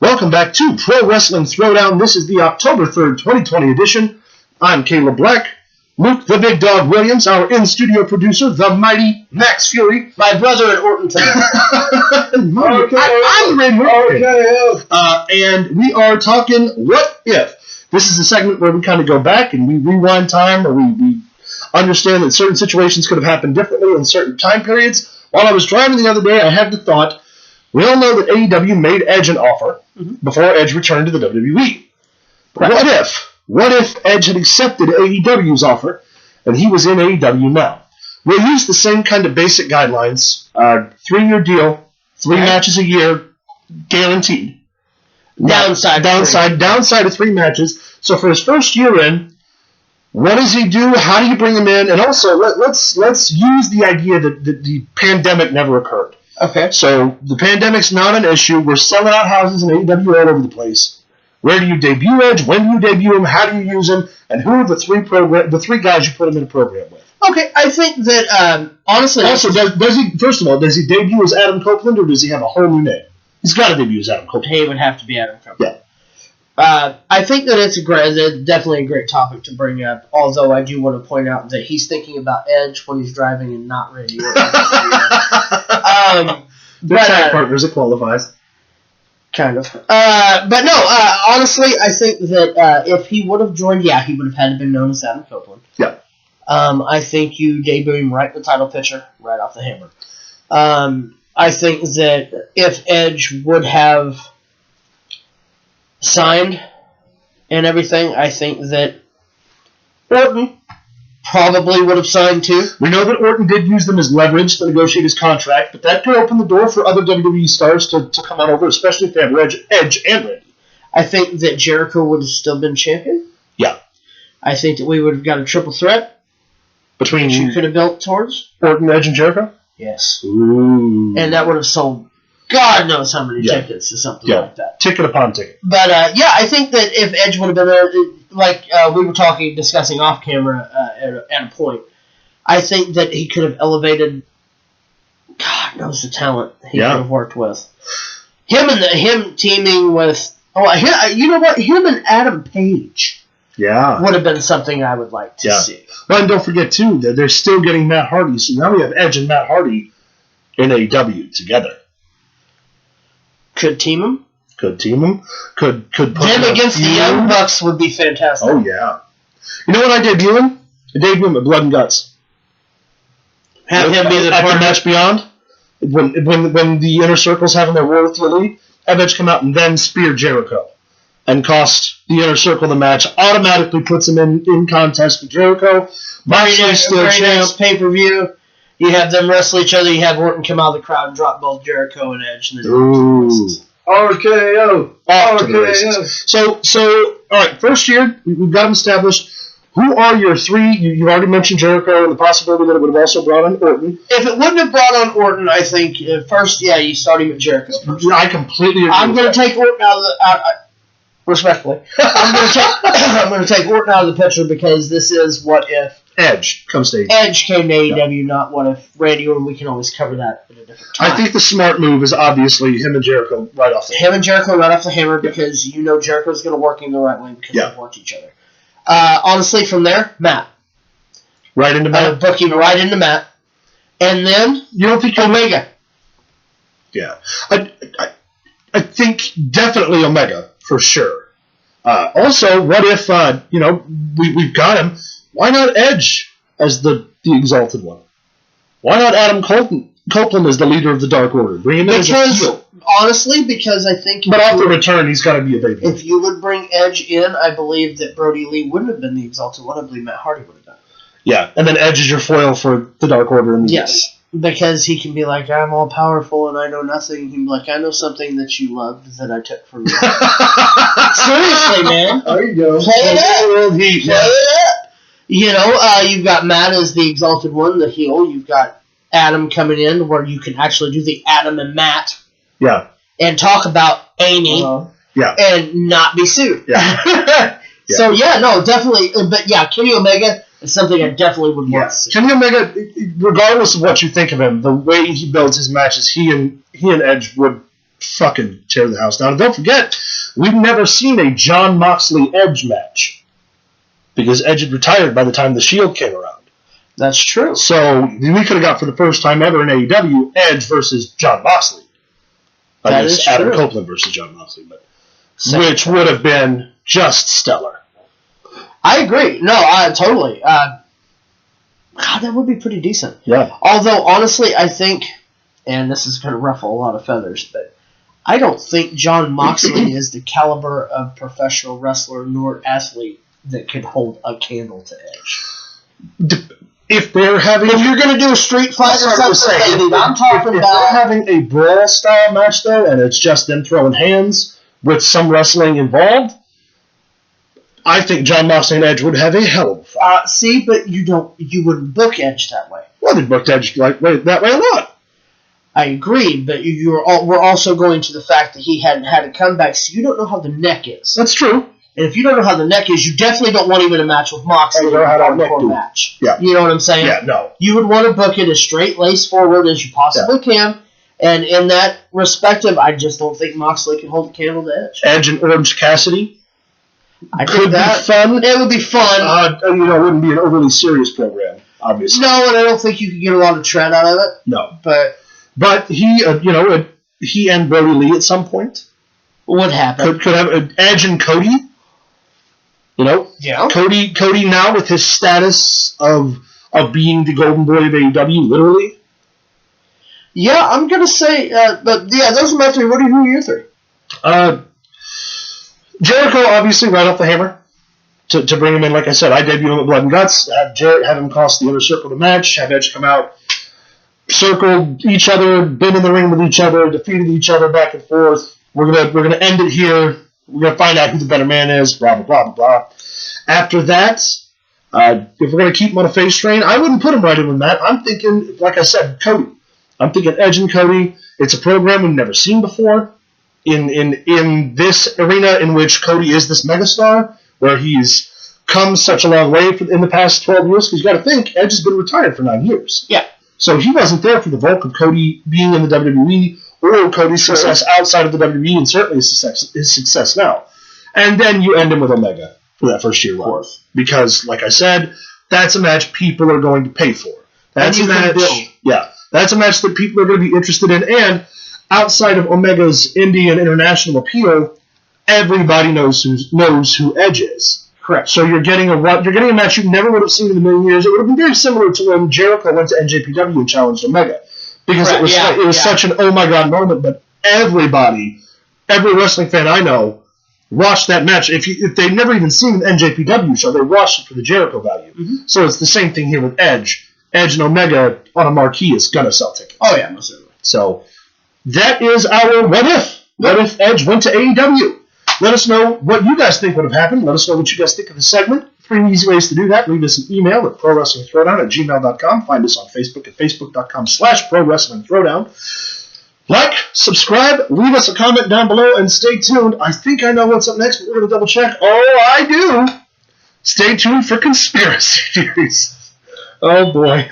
Welcome back to Pro Wrestling Throwdown. This is the October 3rd, 2020 edition. I'm Caleb Black. Luke the Big Dog Williams, our in-studio producer, the mighty Max Fury. My brother at Ortonton. I'm Ray Murphy. And we are talking What If. This is a segment where we kind of go back and we rewind time, or we understand that certain situations could have happened differently in certain time periods. While I was driving the other day, I had the thought, we all know that AEW made Edge an offer before Edge returned to the WWE. But what if Edge had accepted AEW's offer and he was in AEW now? We'll use the same kind of basic guidelines. 3-year deal, 3 matches a year, guaranteed. Downside of 3 matches. So for his first year in, what does he do? How do you bring him in? And also, let's use the idea that the pandemic never occurred. Okay. So the pandemic's not an issue. We're selling out houses in AEW all over the place. Where do you debut Edge? When do you debut him? How do you use him? And who are the 3 guys you put him in a program with? Okay, I think that honestly. Also, does he? First of all, does he debut as Adam Copeland, or does he have a whole new name? He's got to debut as Adam Copeland. He would have to be Adam Copeland. Yeah. I think that it's definitely a great topic to bring up. Although I do want to point out that he's thinking about Edge when he's driving and not Randy Orton. They're tag partners. It qualifies. Kind of. But no, honestly, I think that if he would have joined, he would have had to been known as Adam Copeland. Yeah. I think you debut him right in the title picture, right off the hammer. I think that if Edge would have signed and everything, I think that Orton probably would have signed too. We know that Orton did use them as leverage to negotiate his contract, but that could open the door for other WWE stars to come on over, especially if they have Edge and Randy. I think that Jericho would have still been champion. Yeah. I think that we would have got a triple threat between that you could have built towards Orton, Edge, and Jericho. Yes. Ooh. And that would have sold God knows how many tickets or something like that. Ticket upon ticket. But I think that if Edge would have been there, like we were discussing off camera at a point, I think that he could have elevated. God knows the talent he could have worked with. Him teaming with. You know what? Him and Adam Page. Yeah. Would have been something I would like to see. Well, and don't forget too that they're still getting Matt Hardy, so now we have Edge and Matt Hardy in AEW together. Could team them. Could put them against the Young Bucks would be fantastic. Oh yeah. You know what I debut him? I debut him at Blood and Guts. Have him be the after Match Beyond. When the Inner Circle's having their war with the Elite, have Edge come out and then spear Jericho, and cost the Inner Circle the match. Automatically puts him in contest with Jericho. Very next pay-per-view. You have them wrestle each other. You have Orton come out of the crowd and drop both Jericho and Edge. And then RKO. So, all right, first year, we've got them established. Who are your 3? You've already mentioned Jericho and the possibility that it would have also brought on Orton. If it wouldn't have brought on Orton, I think first, you start him at Jericho first. I completely agree. I'm going to take Orton out of the... respectfully. I'm going to take Orton out of the picture because this is what if Edge comes to AEW. Edge came to AEW, not what if Randy Orton. We can always cover that at a different time. I think the smart move is obviously him and Jericho right off the hammer. Him and Jericho right off the hammer because you know Jericho's going to work in the right way because they work each other. Honestly, from there, Matt. Right into Matt? Book him right into Matt. And then you don't think Omega. Yeah. I think definitely Omega, for sure. Also, what if, we've got him. Why not Edge as the Exalted One? Why not Adam Copeland as the leader of the Dark Order? Bring him in as a heel. Honestly, because I think... But off the return, he's got to be a baby. If you would bring Edge in, I believe that Brody Lee wouldn't have been the Exalted One. I believe Matt Hardy would have done. Yeah, and then Edge is your foil for the Dark Order. Yes, because he can be like, I'm all powerful and I know nothing. He can be like, I know something that you loved that I took from you. Seriously, man. There you go. Play it up. You've got Matt as the Exalted One, the heel. You've got Adam coming in where you can actually do the Adam and Matt. Yeah. And talk about Amy. And not be sued. Yeah. So, definitely. But, Kenny Omega is something I definitely would want to see. Kenny Omega, regardless of what you think of him, the way he builds his matches, he and Edge would fucking tear the house down. And don't forget, we've never seen a Jon Moxley Edge match because Edge had retired by the time the Shield came around. That's true. So we could have got for the first time ever in AEW Edge versus Jon Moxley. That is Adam true. Copeland versus Jon Moxley, which would have been just stellar. I agree. No, totally. God, that would be pretty decent. Yeah. Although, honestly, I think, and this is going to ruffle a lot of feathers, but I don't think Jon Moxley is the caliber of professional wrestler nor athlete that could hold a candle to Edge. If you're going to do a street fight or something, I'm talking if about. they're having a brawl style match though, and it's just them throwing hands with some wrestling involved, I think Jon Moxley and Edge would have a hell of a fight. See, but you wouldn't book Edge that way. Well, they booked Edge that way a lot. I agree, but we're also going to the fact that he hadn't had a comeback, so you don't know how the neck is. That's true. And if you don't know how the neck is, you definitely don't want him in a match with Moxley in a hardcore match. Yeah. You know what I'm saying? Yeah, no. You would want to book it as straight lace forward as you possibly can. And in that respective, I just don't think Moxley can hold a candle to Edge. Edge and Orange Cassidy could be fun. It would be fun. It wouldn't be an overly serious program, obviously. No, and I don't think you could get a lot of tread out of it. No. But he, he and Brody Lee at some point would happen. Could have Edge and Cody. Yeah. Cody now with his status of being the golden boy of AEW, literally. Yeah, I'm gonna say, but yeah, those are my three. Who are your three? Jericho, obviously, right off the hammer to bring him in. Like I said, I debut him at Blood and Guts. Have him cost the Inner Circle the match. Have Edge come out, circled each other, been in the ring with each other, defeated each other back and forth. We're gonna end it here. We're gonna find out who the better man is. Blah blah blah blah blah. After that, if we're gonna keep him on a face train, I wouldn't put him right in with Matt. I'm thinking, like I said, Cody. I'm thinking Edge and Cody. It's a program we've never seen before in this arena in which Cody is this megastar, where he's come such a long way in the past 12 years. Because you got to think, Edge has been retired for 9 years. Yeah. So he wasn't there for the bulk of Cody being in the WWE or Cody's success outside of the WWE, and certainly his success now. And then you end him with Omega for that first year run. Because, like I said, that's a match people are going to pay for. That's a match. That's a match that people are going to be interested in. And outside of Omega's indie and international appeal, everybody knows who Edge is. Correct. So you're getting a match you never would have seen in a million years. It would have been very similar to when Jericho went to NJPW and challenged Omega, because it was such an oh my god moment. But every wrestling fan I know watched that match. If they've never even seen the NJPW show, they watched it for the Jericho value. Mm-hmm. So it's the same thing here with Edge. Edge and Omega on a marquee is gonna sell tickets. Oh yeah, most certainly. So that is our what if. What if Edge went to AEW? Let us know what you guys think would have happened. Let us know what you guys think of the segment. 3 easy ways to do that. Leave us an email at prowrestlingthrowdown@gmail.com. Find us on Facebook at facebook.com/prowrestlingthrowdown. Like, subscribe, leave us a comment down below, and stay tuned. I think I know what's up next, but we're going to double check. Oh, I do. Stay tuned for conspiracy theories. Oh, boy.